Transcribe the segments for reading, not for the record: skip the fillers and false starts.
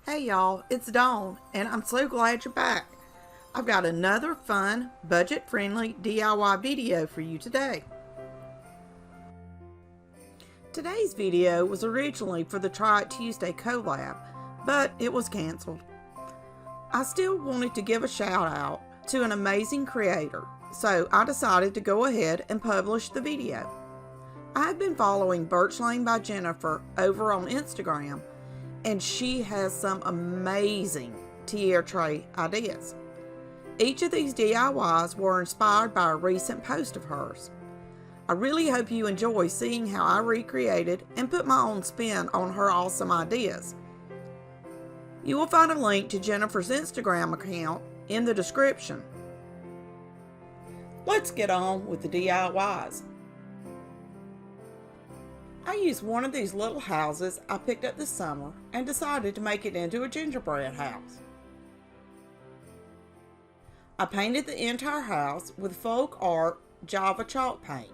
Hey y'all, it's Dawn, and I'm so glad you're back. I've got another fun, budget-friendly DIY video for you today. Today's video was originally for the Try It Tuesday collab, but it was canceled. I still wanted to give a shout out to an amazing creator, so I decided to go ahead and publish the video. I've been following Birch Lane by Jennifer over on Instagram, and she has some amazing tiara tray ideas. Each of these DIYs were inspired by a recent post of hers. I really hope you enjoy seeing how I recreated and put my own spin on her awesome ideas. You will find a link to Jennifer's Instagram account in the description. Let's get on with the DIYs. I used one of these little houses I picked up this summer and decided to make it into a gingerbread house. I painted the entire house with folk art Java chalk paint,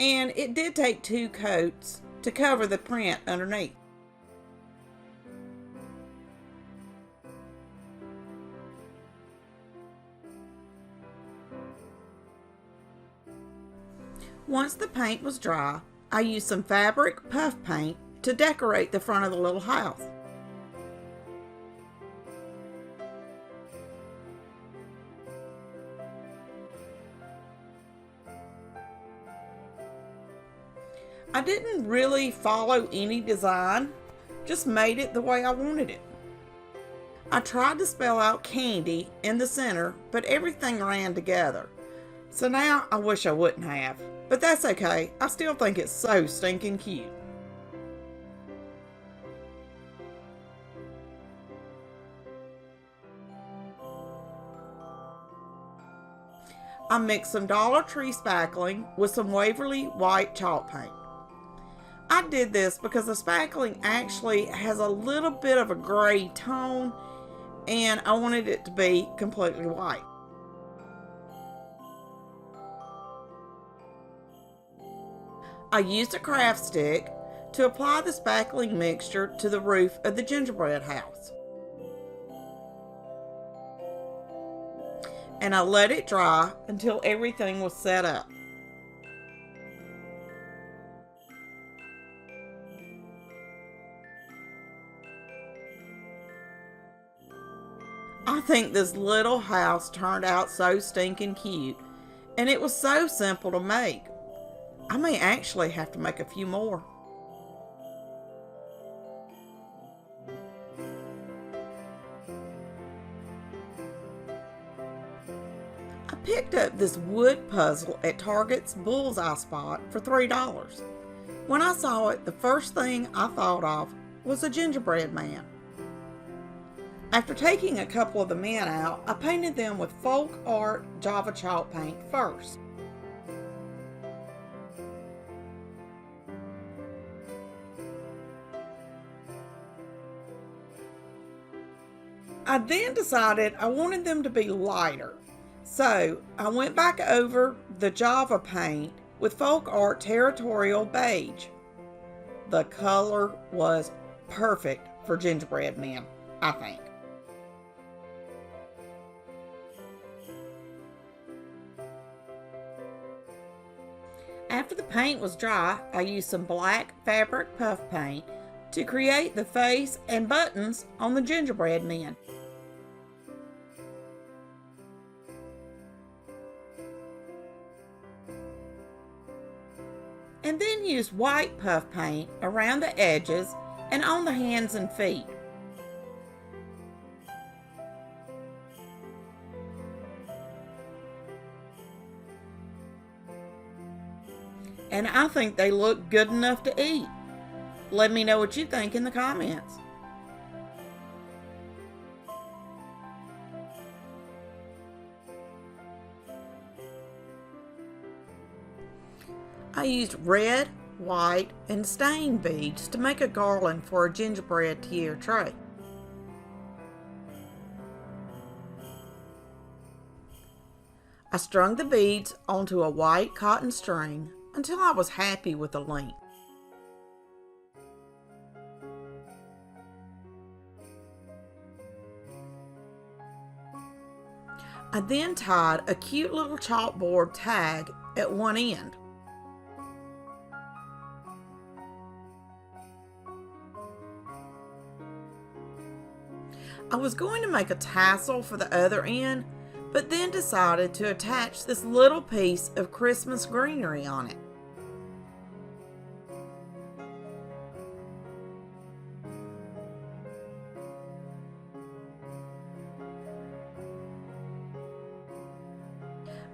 and it did take 2 coats to cover the print underneath. Once the paint was dry, I used some fabric puff paint to decorate the front of the little house. I didn't really follow any design, just made it the way I wanted it. I tried to spell out candy in the center, but everything ran together. So now I wish I wouldn't have. But that's okay, I still think it's so stinking cute. I mixed some Dollar Tree spackling with some Waverly white chalk paint. I did this because the spackling actually has a little bit of a gray tone, and I wanted it to be completely white. I used a craft stick to apply the spackling mixture to the roof of the gingerbread house. And I let it dry until everything was set up. I think this little house turned out so stinking cute, and it was so simple to make. I may actually have to make a few more. I picked up this wood puzzle at Target's Bullseye Spot for $3. When I saw it, the first thing I thought of was a gingerbread man. After taking a couple of the men out, I painted them with folk art Java chalk paint first. I then decided I wanted them to be lighter, so I went back over the Java paint with folk art territorial beige. The color was perfect for gingerbread men, I think. After the paint was dry, I used some black fabric puff paint to create the face and buttons on the gingerbread men. And then used white puff paint around the edges and on the hands and feet. And I think they look good enough to eat. Let me know what you think in the comments. I used red, white, and stain beads to make a garland for a gingerbread tiara tray. I strung the beads onto a white cotton string until I was happy with the length. I then tied a cute little chalkboard tag at one end. I was going to make a tassel for the other end, but then decided to attach this little piece of Christmas greenery on it.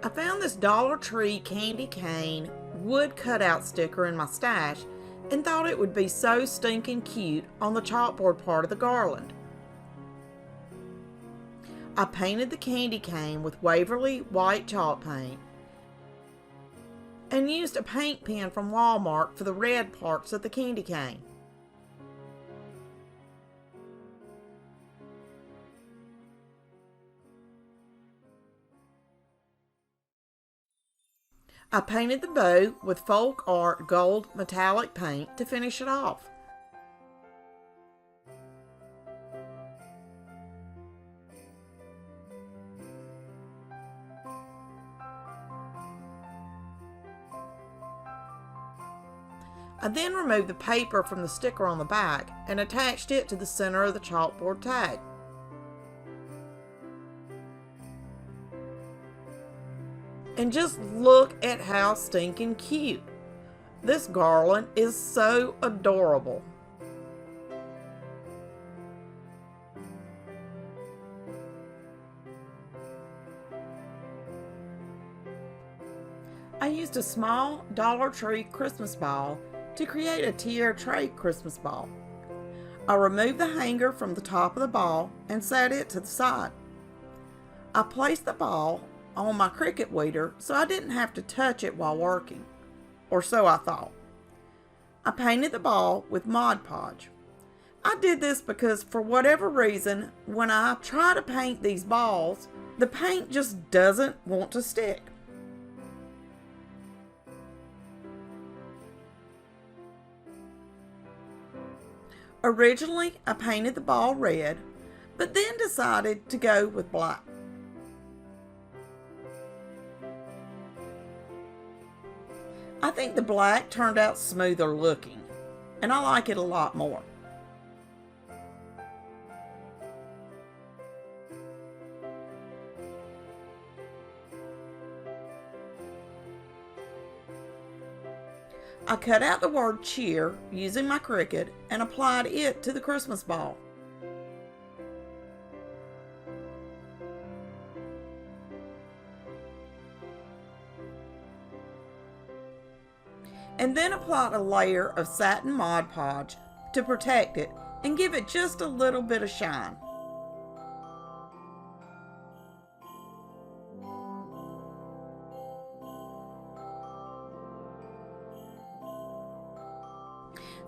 I found this Dollar Tree candy cane wood cutout sticker in my stash and thought it would be so stinking cute on the chalkboard part of the garland. I painted the candy cane with Waverly white chalk paint and used a paint pen from Walmart for the red parts of the candy cane. I painted the bow with folk art gold metallic paint to finish it off. I then removed the paper from the sticker on the back and attached it to the center of the chalkboard tag. And just look at how stinking cute. This garland is so adorable. I used a small Dollar Tree Christmas ball to create a tier tray Christmas ball. I removed the hanger from the top of the ball and set it to the side. I placed the ball on my Cricut weeder so I didn't have to touch it while working, or so I thought. I painted the ball with Mod Podge. I did this because for whatever reason, when I try to paint these balls, the paint just doesn't want to stick. Originally, I painted the ball red, but then decided to go with black. I think the black turned out smoother looking, and I like it a lot more. I cut out the word cheer using my Cricut and applied it to the Christmas ball. And then applied a layer of satin Mod Podge to protect it and give it just a little bit of shine.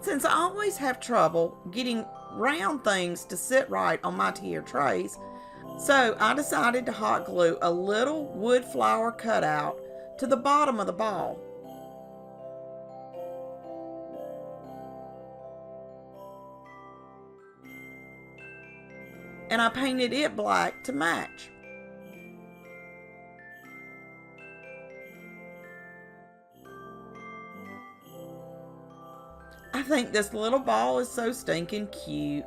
Since I always have trouble getting round things to sit right on my tier trays, so I decided to hot glue a little wood flower cutout to the bottom of the ball. And I painted it black to match. I think this little ball is so stinking cute.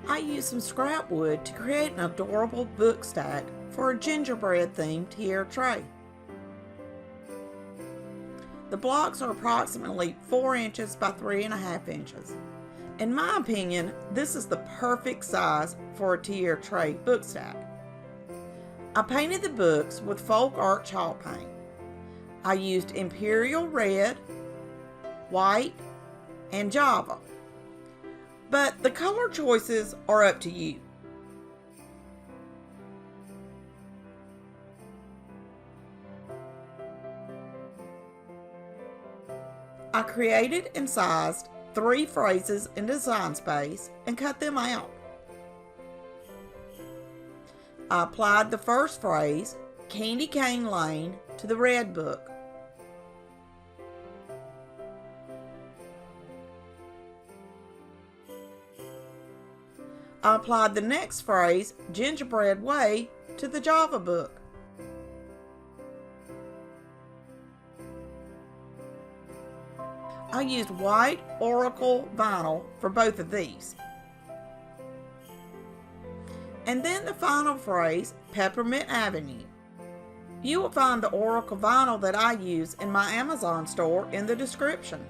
I used some scrap wood to create an adorable book stack for a gingerbread themed tier tray. The blocks are approximately 4 inches by 3.5 inches. In my opinion, this is the perfect size for a tier tray book stack. I painted the books with folk art chalk paint. I used Imperial Red, White, and Java. But the color choices are up to you. I created and sized 3 phrases in Design Space and cut them out. I applied the first phrase, Candy Cane Lane, to the red book. I applied the next phrase, Gingerbread Way, to the Java book. I used white Oracle vinyl for both of these. And then the final phrase, Peppermint Avenue. You will find the Oracle vinyl that I use in my Amazon store in the description.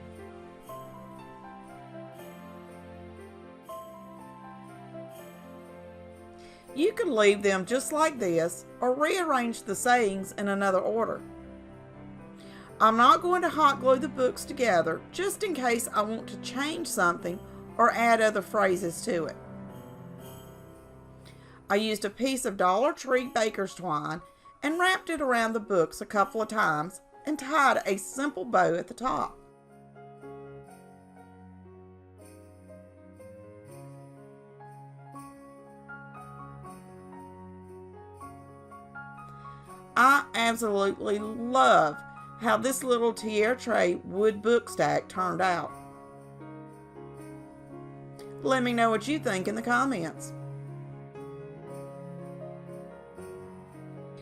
You can leave them just like this or rearrange the sayings in another order. I'm not going to hot glue the books together just in case I want to change something or add other phrases to it. I used a piece of Dollar Tree baker's twine and wrapped it around the books a couple of times and tied a simple bow at the top. I absolutely love how this little tiara tray wood book stack turned out. Let me know what you think in the comments.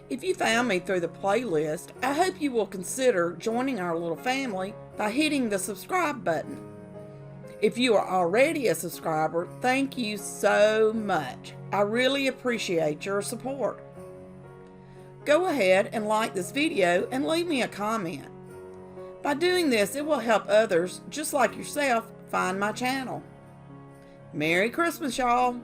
If you found me through the playlist, I hope you will consider joining our little family by hitting the subscribe button. If you are already a subscriber, thank you so much. I really appreciate your support. Go ahead and like this video and leave me a comment. By doing this, it will help others just like yourself find my channel. Merry Christmas, y'all.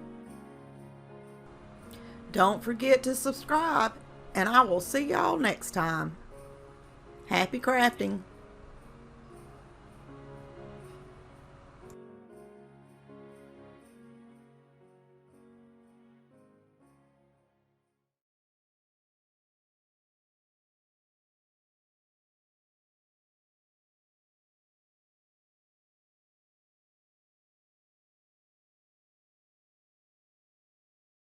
Don't forget to subscribe, and I will see y'all next time. Happy crafting.